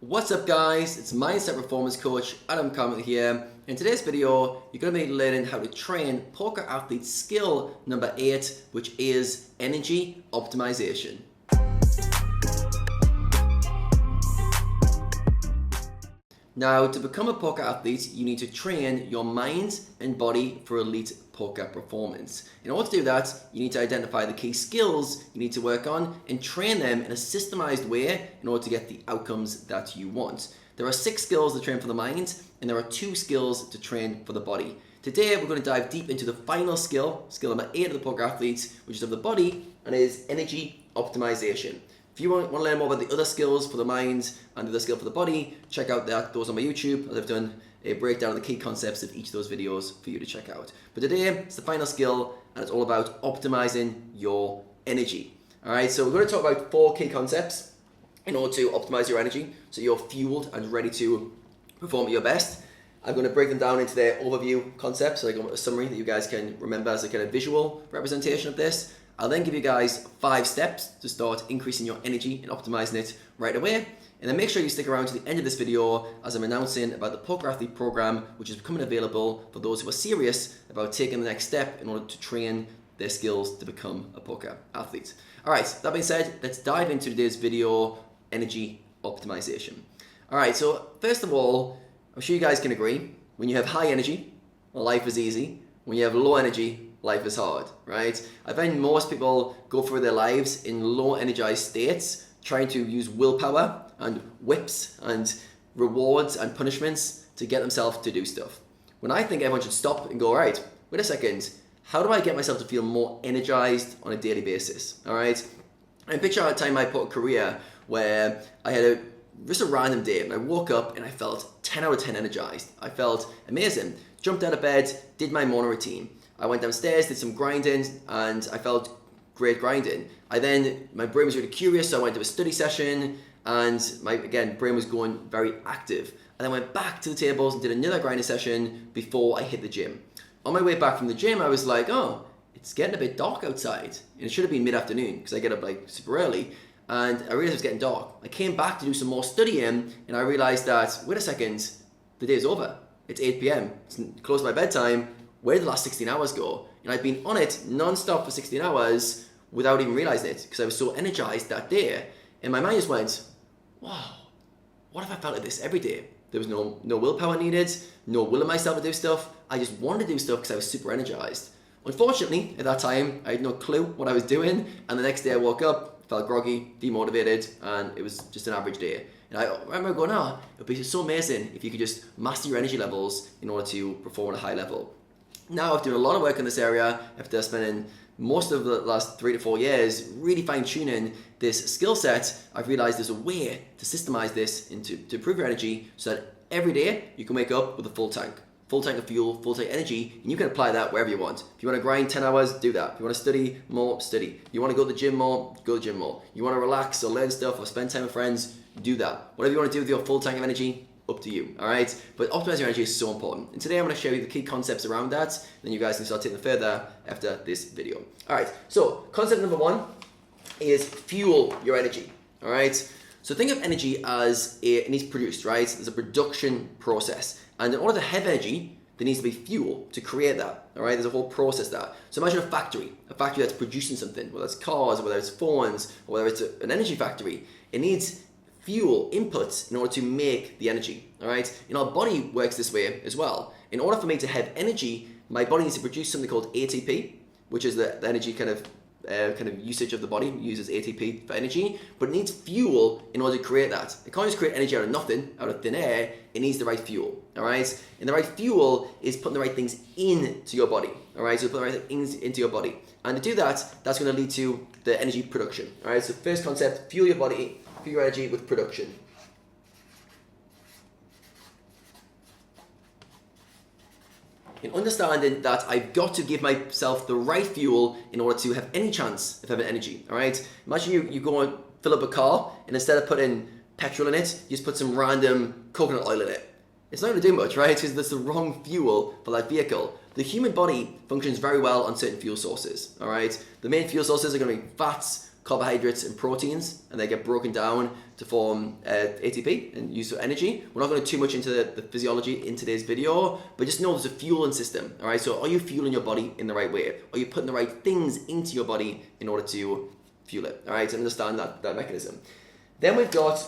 What's up guys, it's Mindset Performance Coach Adam Carmichael here. In today's video, you're going to be learning how to train poker athlete skill number 8, which is energy optimization. Now, to become a poker athlete, you need to train your mind and body for elite poker performance. In order to do that, you need to identify the key skills you need to work on and train them in a systemized way in order to get the outcomes that you want. There are 6 skills to train for the mind, and there are 2 skills to train for the body. Today, we're going to dive deep into the final skill number 8 of the poker athlete, which is of the body, and is energy optimization. If you want to learn more about the other skills for the mind and the other skill for the body, check out those on my YouTube. I've done a breakdown of the key concepts of each of those videos for you to check out. But today, it's the final skill, and it's all about optimizing your energy. Alright, so we're going to talk about 4 key concepts in order to optimize your energy, so you're fueled and ready to perform at your best. I'm going to break them down into their overview concepts, so like a summary that you guys can remember as a kind of visual representation of this. I'll then give you guys 5 steps to start increasing your energy and optimizing it right away. And then make sure you stick around to the end of this video as I'm announcing about the Poker Athlete Program, which is becoming available for those who are serious about taking the next step in order to train their skills to become a poker athlete. Alright, that being said, let's dive into today's video, energy optimization. Alright, so first of all, I'm sure you guys can agree, when you have high energy, life is easy. When you have low energy, life is hard, right? I find most people go through their lives in low energized states, trying to use willpower and whips and rewards and punishments to get themselves to do stuff. When I think everyone should stop and go, all right, wait a second, how do I get myself to feel more energized on a daily basis, all right? And picture a time in my poker career where I had just a random day and I woke up and I felt 10 out of 10 energized. I felt amazing. Jumped out of bed, did my morning routine. I went downstairs, did some grinding, and I felt great grinding. My brain was really curious, so I went to a study session, and my brain was going very active. And I went back to the tables and did another grinding session before I hit the gym. On my way back from the gym, I was like, oh, it's getting a bit dark outside. And it should have been mid-afternoon, because I get up like super early, and I realized it was getting dark. I came back to do some more studying, and I realized that, wait a second, the day's over. It's 8 p.m. It's close to my bedtime. Where did the last 16 hours go? And I'd been on it non-stop for 16 hours without even realizing it because I was so energized that day. And my mind just went, wow, what if I felt like this every day? There was no willpower needed, no will in myself to do stuff. I just wanted to do stuff because I was super energized. Unfortunately, at that time, I had no clue what I was doing. And the next day I woke up, felt groggy, demotivated, and it was just an average day. And I remember going, it would be so amazing if you could just master your energy levels in order to perform at a high level. Now, after doing a lot of work in this area, after spending most of the last 3 to 4 years really fine-tuning this skill set, I've realized there's a way to systemize this to improve your energy so that every day you can wake up with a full tank of fuel, full tank of energy, and you can apply that wherever you want. If you want to grind 10 hours, do that. If you want to study more, study. If you want to go to the gym more, go to the gym more. You want to relax or learn stuff or spend time with friends, do that. Whatever you want to do with your full tank of energy, up to you, all right? But optimizing your energy is so important. And today I'm going to show you the key concepts around that, then you guys can start taking them further after this video. All right, so concept number 1 is fuel your energy, all right? So think of energy as it needs produced, right? There's a production process. And in order to have energy, there needs to be fuel to create that, all right? There's a whole process there. So imagine a factory that's producing something, whether it's cars, whether it's phones, or whether it's an energy factory. It needs fuel inputs in order to make the energy, all right? And our body works this way as well. In order for me to have energy, my body needs to produce something called ATP, which is the energy kind of usage of the body. It uses ATP for energy, but it needs fuel in order to create that. It can't just create energy out of nothing, out of thin air. It needs the right fuel, all right? And the right fuel is putting the right things into your body, all right? So put the right things into your body. And to do that, that's going to lead to the energy production, all right? So first concept, fuel your body, fuel your energy with production. In understanding that I've got to give myself the right fuel in order to have any chance of having energy, all right? Imagine you go and fill up a car, and instead of putting petrol in it, you just put some random coconut oil in it. It's not going to do much, right? Because that's the wrong fuel for that vehicle. The human body functions very well on certain fuel sources, all right? The main fuel sources are going to be fats, carbohydrates and proteins, and they get broken down to form ATP and used for energy. We're not going too much into the physiology in today's video, but just know there's a fueling system. All right, so are you fueling your body in the right way? Are you putting the right things into your body in order to fuel it? All right, to understand that mechanism. Then we've got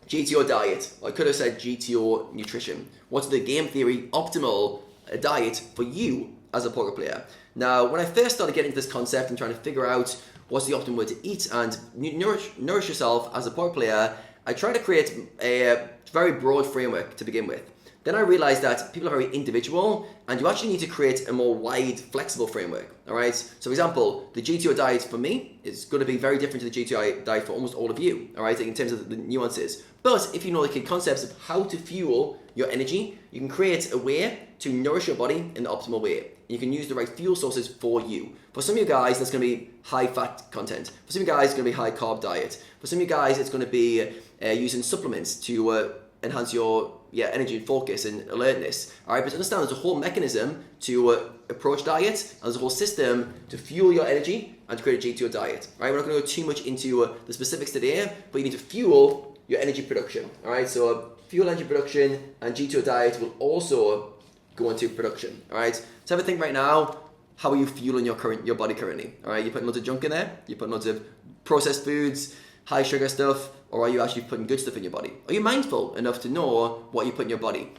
GTO Diet. I could have said GTO Nutrition. What's the game theory optimal diet for you as a poker player? Now, when I first started getting into this concept and trying to figure out what's the optimal way to eat and nourish yourself as a poker player, I tried to create a very broad framework to begin with. Then I realized that people are very individual and you actually need to create a more wide, flexible framework. All right. So, for example, the GTO diet for me is going to be very different to the GTO diet for almost all of you. All right, in terms of the nuances. But if you know the key concepts of how to fuel your energy, you can create a way to nourish your body in the optimal way. You can use the right fuel sources for you. For some of you guys, that's going to be high fat content. For some of you guys, it's going to be high carb diet. For some of you guys, it's going to be using supplements to enhance your energy and focus and alertness. All right, but understand there's a whole mechanism to approach diet, and there's a whole system to fuel your energy and to create a GTO diet. All right, we're not going to go too much into the specifics today, but you need to fuel your energy production. All right, so fuel energy production and GTO diet will also go into production. All right, so have a think right now. How are you fueling your body currently? All right, you putting loads of junk in there? You putting loads of processed foods, high sugar stuff, or are you actually putting good stuff in your body? Are you mindful enough to know what you put in your body?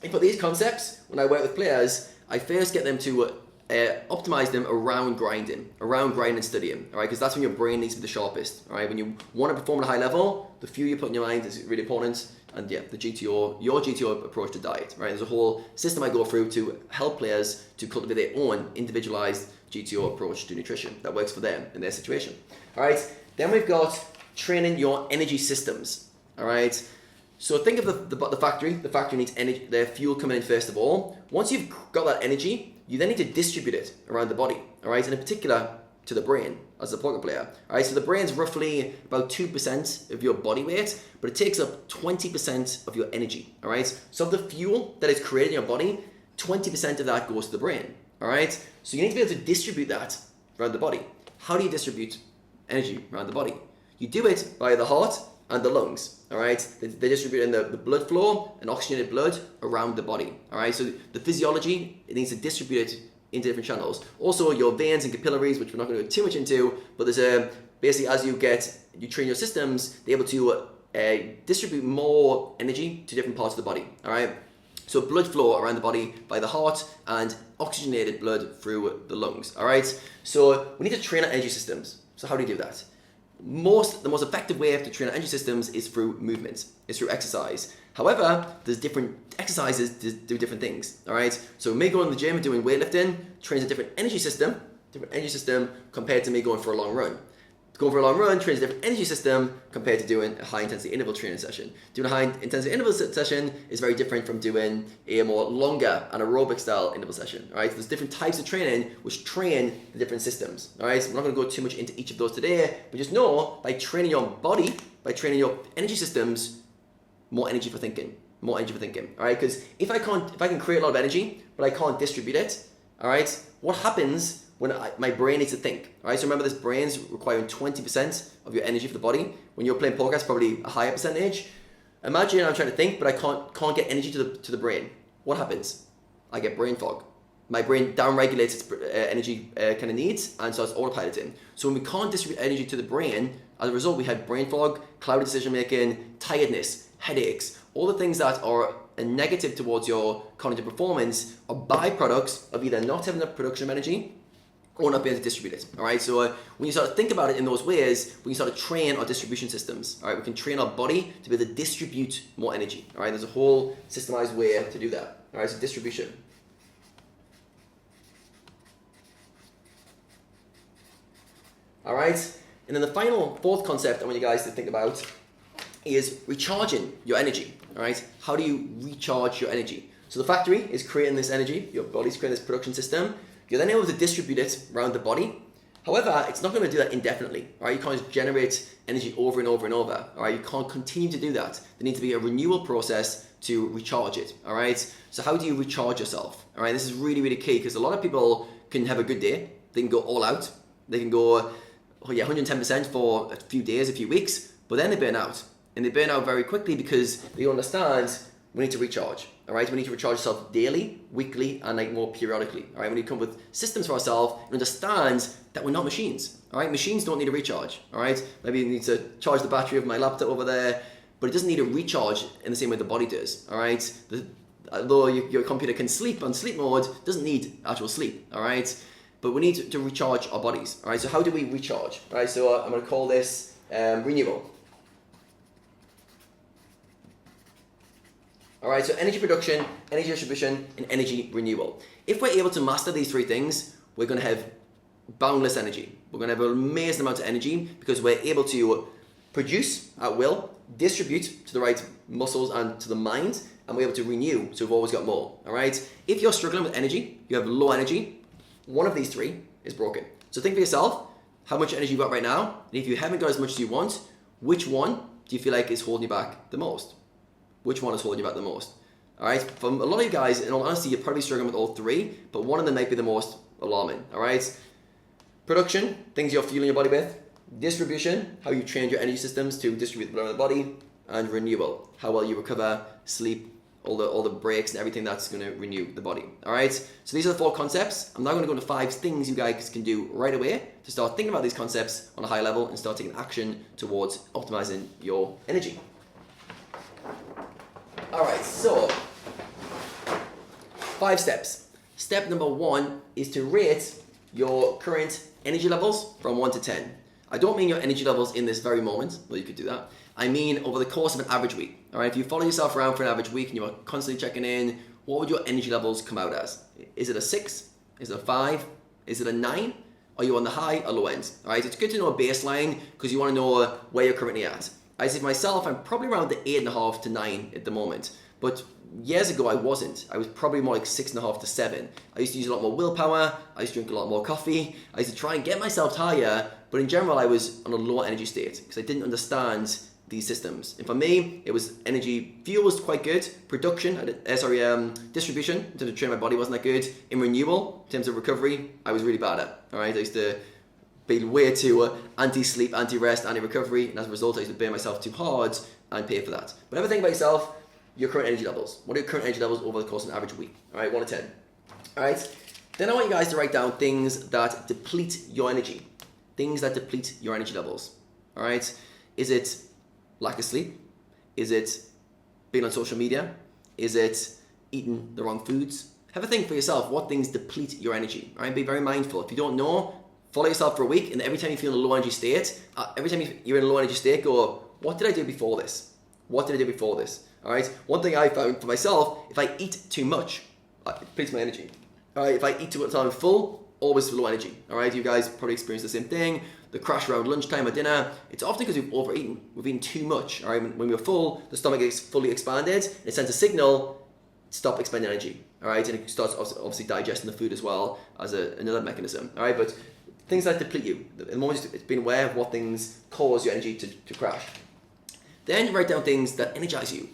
And for these concepts, when I work with players, I first get them to optimize them around grinding and studying, all right? Because that's when your brain needs to be the sharpest, all right? When you want to perform at a high level, the fuel you put in your mind is really important. And yeah, your GTO approach to diet, right? There's a whole system I go through to help players to cultivate their own individualized GTO approach to nutrition that works for them in their situation. All right, then we've got training your energy systems, all right? So think of the factory. The factory needs energy, their fuel coming in first of all. Once you've got that energy, you then need to distribute it around the body, all right? And in particular, to the brain as a poker player, all right? So the brain's roughly about 2% of your body weight, but it takes up 20% of your energy, all right? So of the fuel that is created in your body, 20% of that goes to the brain, all right? So you need to be able to distribute that around the body. How do you distribute energy around the body? You do it by the heart and the lungs, all right? They distribute in the blood flow and oxygenated blood around the body, all right? So the physiology, it needs to distribute it into different channels. Also, your veins and capillaries, which we're not going to go too much into, but there's basically as you train your systems, they're able to distribute more energy to different parts of the body, all right? So blood flow around the body by the heart and oxygenated blood through the lungs, all right? So we need to train our energy systems. So how do you do that? The most effective way to train our energy systems is through movement, is through exercise. However, there's different exercises to do different things, all right? So me going to the gym and doing weightlifting trains a different energy system compared to me going for a long run. Going for a long run trains a different energy system compared to doing a high intensity interval training session. Doing a high intensity interval session is very different from doing a more longer anaerobic style interval session, all right? So there's different types of training which train the different systems, all right? So we're not going to go too much into each of those today, but just know by training your body, by training your energy systems, more energy for thinking, all right? Because if I can create a lot of energy, but I can't distribute it, all right? What happens when my brain needs to think, all right? So remember, this brain's requiring 20% of your energy for the body. When you're playing poker, it's probably a higher percentage. Imagine I'm trying to think, but I can't get energy to the brain. What happens? I get brain fog. My brain downregulates its energy kind of needs and starts autopiloting. So when we can't distribute energy to the brain, as a result, we have brain fog, clouded decision making, tiredness, headaches, all the things that are a negative towards your cognitive performance are byproducts of either not having enough production of energy or not being able to distribute it, all right? So when you start to think about it in those ways, we can start to train our distribution systems, all right? We can train our body to be able to distribute more energy, all right? There's a whole systemized way to do that, all right? So distribution. All right? And then the final, fourth concept I want you guys to think about is recharging your energy, all right? How do you recharge your energy? So the factory is creating this energy, your body's creating this production system. You're then able to distribute it around the body. However, it's not going to do that indefinitely, all right? You can't just generate energy over and over and over, all right? You can't continue to do that. There needs to be a renewal process to recharge it, all right? So how do you recharge yourself, all right? This is really, really key because a lot of people can have a good day. They can go all out. They can go oh yeah, 110% for a few days, a few weeks, but then they burn out. And they burn out very quickly because they understand we need to recharge. All right, we need to recharge ourselves daily, weekly, and like more periodically. All right, we need to come up with systems for ourselves and understand that we're not machines. All right, machines don't need a recharge. All right, maybe you need to charge the battery of my laptop over there, but it doesn't need a recharge in the same way the body does. All right, although your computer can sleep on sleep mode, it doesn't need actual sleep. All right, but we need to recharge our bodies. All right, so how do we recharge? All right, so I'm going to call this renewal. All right, so energy production, energy distribution, and energy renewal. If we're able to master these three things, we're going to have boundless energy. We're going to have an amazing amount of energy because we're able to produce at will, distribute to the right muscles and to the mind, and we're able to renew, so we've always got more. All right, if you're struggling with energy, you have low energy, one of these three is broken. So think for yourself, how much energy you've got right now, and if you haven't got as much as you want, which one do you feel like is holding you back the most? Which one is holding you back the most? All right, for a lot of you guys, in all honesty, you're probably struggling with all three, but one of them might be the most alarming. All right, production, things you're fueling your body with. Distribution, how you train your energy systems to distribute the blood in the body. And renewal, how well you recover, sleep, all the breaks and everything that's going to renew the body. All right, so these are the 4 concepts. I'm now going to go into 5 things you guys can do right away to start thinking about these concepts on a high level and start taking action towards optimizing your energy. All right, so 5 steps. Step number 1 is to rate your current energy levels from 1 to 10. I don't mean your energy levels in this very moment, though you could do that. I mean over the course of an average week. All right, if you follow yourself around for an average week and you're constantly checking in, what would your energy levels come out as? Is it a 6? Is it a 5? Is it a 9? Are you on the high or low end? All right, it's good to know a baseline because you want to know where you're currently at. I say for myself, I'm probably around the 8.5 to 9 at the moment. But years ago, I wasn't. I was probably more like 6.5 to 7. I used to use a lot more willpower. I used to drink a lot more coffee. I used to try and get myself higher. But in general, I was on a low energy state because I didn't understand these systems. And for me, it was energy. Fuel was quite good. Production, distribution in terms of training my body wasn't that good. In renewal, in terms of recovery, I was really bad at. All right, I used to be way too anti-sleep, anti-rest, anti-recovery, and as a result, I used to burn myself too hard and pay for that. But ever think about yourself, your current energy levels. What are your current energy levels over the course of an average week? All right, 1 to 10. All right, then I want you guys to write down things that deplete your energy. Things that deplete your energy levels. All right, is it lack of sleep? Is it being on social media? Is it eating the wrong foods? Have a think for yourself, what things deplete your energy? All right, be very mindful. If you don't know, follow yourself for a week, and every time you feel in a low energy state, every time you're in a low energy state, go, what did I do before this? What did I do before this? All right, one thing I found for myself, if I eat too much, it depletes my energy. All right, if I eat too much time full, always low energy. All right, you guys probably experience the same thing. The crash around lunchtime or dinner, it's often because we've overeaten. We've eaten too much. All right, when we're full, the stomach is fully expanded, and it sends a signal, stop expending energy. All right, and it starts obviously digesting the food as well as another mechanism. All right, but things that deplete you. The moment it's being aware of what things cause your energy to crash. Then write down things that energize you.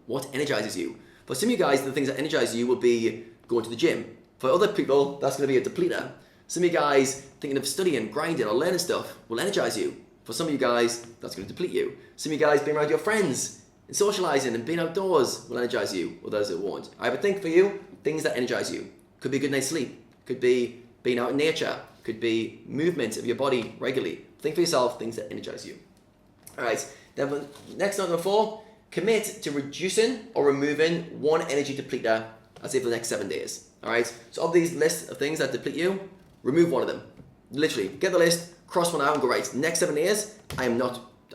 What energizes you? For some of you guys, the things that energize you will be going to the gym. For other people, that's going to be a depleter. Some of you guys thinking of studying, grinding, or learning stuff will energize you. For some of you guys, that's going to deplete you. Some of you guys being around your friends and socializing and being outdoors will energize you, others it won't. I have a think for you, things that energize you. Could be a good night's sleep. Could be being out in nature. Could be movement of your body regularly. Think for yourself, things that energize you. All right, then next number 4, commit to reducing or removing one energy depleter, I'd say for the next 7 days. All right, so of these lists of things that deplete you, remove one of them. Literally, get the list, cross one out and go, right, next 7 days, I'm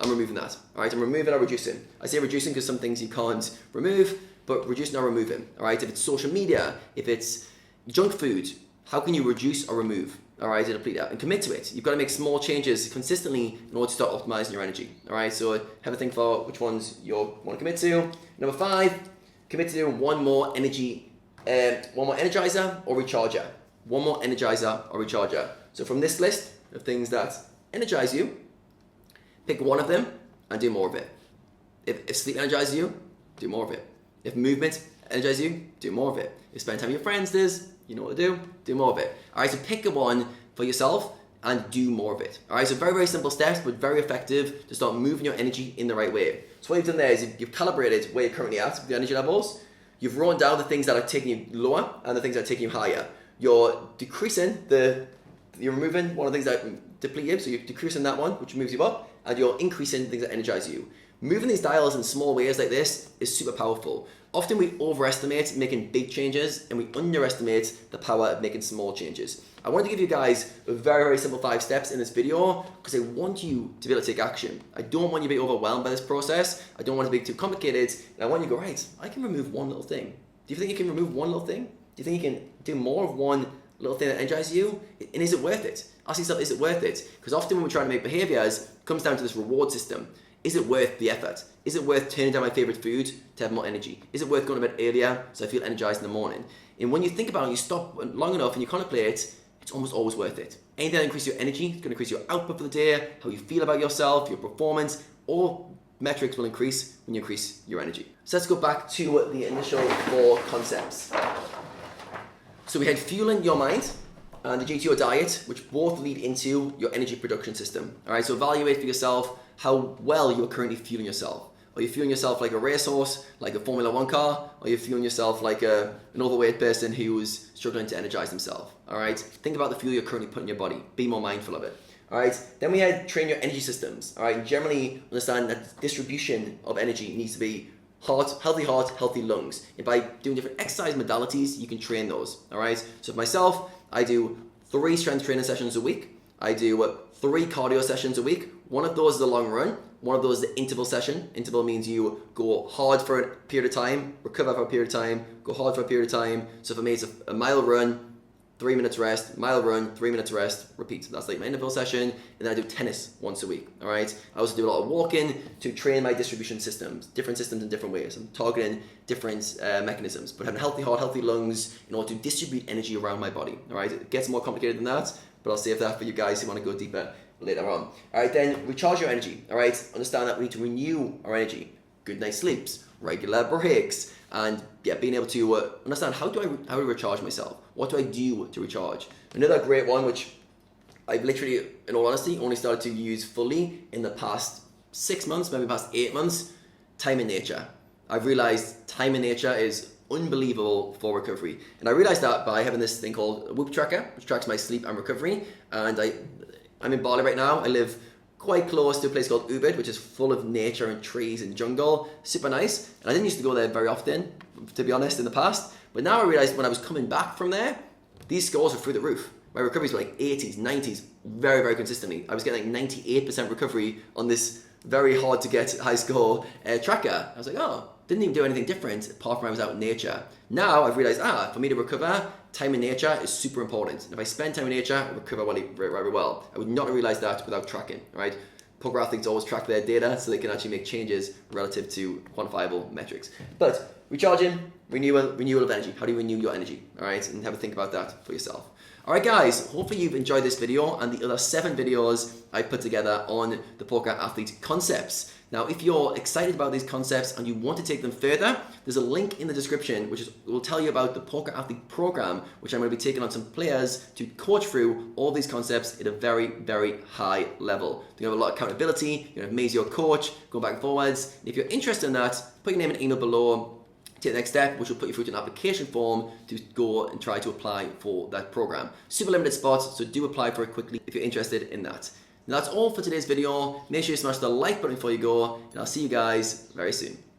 removing that. All right, I'm removing or reducing. I say reducing because some things you can't remove, but reducing or removing. All right, if it's social media, if it's junk food, how can you reduce or remove? All right, to deplete that and commit to it. You've got to make small changes consistently in order to start optimizing your energy. All right, so have a think for which ones you want to commit to. Number 5, commit to doing one more energizer or recharger. One more energizer or recharger. So from this list of things that energize you, pick one of them and do more of it. If sleep energizes you, do more of it. If movement energizes you, do more of it. If spending time with your friends does, you know what to do more of it. All right, so pick a one for yourself and do more of it. All right, so very, very simple steps, but very effective to start moving your energy in the right way. So what you've done there is you've calibrated where you're currently at with your energy levels. You've written down the things that are taking you lower and the things that are taking you higher. You're decreasing you're removing one of the things that deplete you, so you're decreasing that one, which moves you up, and you're increasing things that energize you. Moving these dials in small ways like this is super powerful. Often we overestimate making big changes and we underestimate the power of making small changes. I wanted to give you guys a very, very simple 5 steps in this video because I want you to be able to take action. I don't want you to be overwhelmed by this process. I don't want it to be too complicated. And I want you to go, right, I can remove one little thing. Do you think you can remove one little thing? Do you think you can do more of one little thing that energizes you? And is it worth it? Ask yourself, is it worth it? Because often when we're trying to make behaviors, it comes down to this reward system. Is it worth the effort? Is it worth turning down my favorite food to have more energy? Is it worth going to bed earlier so I feel energized in the morning? And when you think about it, you stop long enough and you contemplate, it's almost always worth it. Anything that increases your energy, it's going to increase your output for the day, how you feel about yourself, your performance, all metrics will increase when you increase your energy. So let's go back to the initial 4 concepts. So we had fueling your mind and the GTO diet, which both lead into your energy production system. All right, so evaluate for yourself how well you're currently fueling yourself. Are you fueling yourself like a racehorse, like a Formula 1 car? Or are you fueling yourself like an overweight person who's struggling to energize themselves? All right, think about the fuel you're currently putting in your body. Be more mindful of it. All right, then we had train your energy systems. All right, generally understand that distribution of energy needs to be heart, healthy lungs. And by doing different exercise modalities, you can train those. All right, so for myself, I do 3 strength training sessions a week. I do 3 cardio sessions a week. One of those is a long run. One of those is the interval session. Interval means you go hard for a period of time, recover for a period of time, go hard for a period of time. So for me, it's a mile run, 3 minutes rest, mile run, 3 minutes rest, repeat. That's like my interval session. And then I do tennis once a week. All right. I also do a lot of walking to train my distribution systems in different ways. I'm targeting different mechanisms, but having a healthy heart, healthy lungs in order to distribute energy around my body. All right. It gets more complicated than that, but I'll save that for you guys who want to go deeper later on. All right, then recharge your energy. All right, understand that we need to renew our energy. Good night's sleeps, regular breaks, and being able to understand how do I recharge myself? What do I do to recharge? Another great one, which I've literally, in all honesty, only started to use fully in the past 6 months, maybe past 8 months. Time in nature. I've realized time in nature is unbelievable for recovery, and I realized that by having this thing called a Whoop tracker, which tracks my sleep and recovery. And I'm in Bali right now. I live quite close to a place called Ubud, which is full of nature and trees and jungle. Super nice. And I didn't used to go there very often, to be honest, in the past. But now I realized when I was coming back from there, these scores were through the roof. My recoveries were like 80s, 90s, very, very consistently. I was getting like 98% recovery on this very hard to get high score tracker. I was like, oh, didn't even do anything different apart from I was out in nature. Now I've realized, for me to recover, time in nature is super important. And if I spend time in nature, I recover very well. I would not have realized that without tracking, right? Poker athletes always track their data so they can actually make changes relative to quantifiable metrics. But recharging, renewal of energy. How do you renew your energy? All right, and have a think about that for yourself. All right, guys, hopefully you've enjoyed this video and the other 7 videos I put together on the poker athlete concepts. Now, if you're excited about these concepts and you want to take them further, there's a link in the description which will tell you about the Poker Athlete Program, which I'm going to be taking on some players to coach through all these concepts at a very, very high level. You have a lot of accountability, you have me as your coach, go back and forwards. And if you're interested in that, put your name and email below. Take the next step, which will put you through to an application form to go and try to apply for that program. Super limited spots, so do apply for it quickly if you're interested in that. Now that's all for today's video. Make sure you smash the like button before you go, and I'll see you guys very soon.